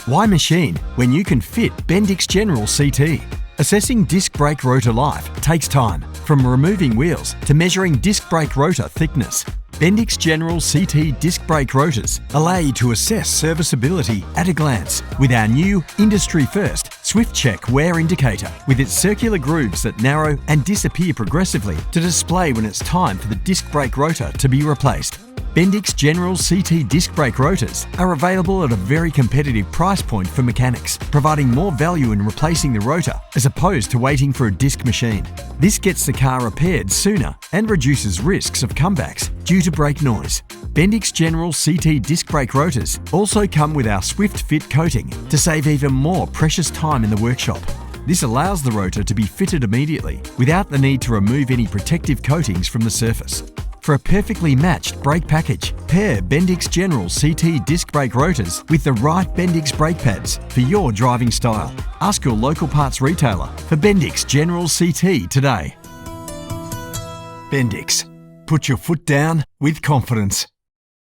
Why machine when you can fit Bendix General CT? Assessing disc brake rotor life takes time, from removing wheels to measuring disc brake rotor thickness. Bendix General CT disc brake rotors allow you to assess serviceability at a glance with our new industry-first Swift Check wear indicator with its circular grooves that narrow and disappear progressively to display when it's time for the disc brake rotor to be replaced. Bendix General CT disc brake rotors are available at a very competitive price point for mechanics, providing more value in replacing the rotor as opposed to waiting for a disc machine. This gets the car repaired sooner and reduces risks of comebacks due to brake noise. Bendix General CT disc brake rotors also come with our Swift Fit coating to save even more precious time in the workshop. This allows the rotor to be fitted immediately without the need to remove any protective coatings from the surface. For a perfectly matched brake package, pair Bendix General CT disc brake rotors with the right Bendix brake pads for your driving style. Ask your local parts retailer for Bendix General CT today. Bendix. Put your foot down with confidence.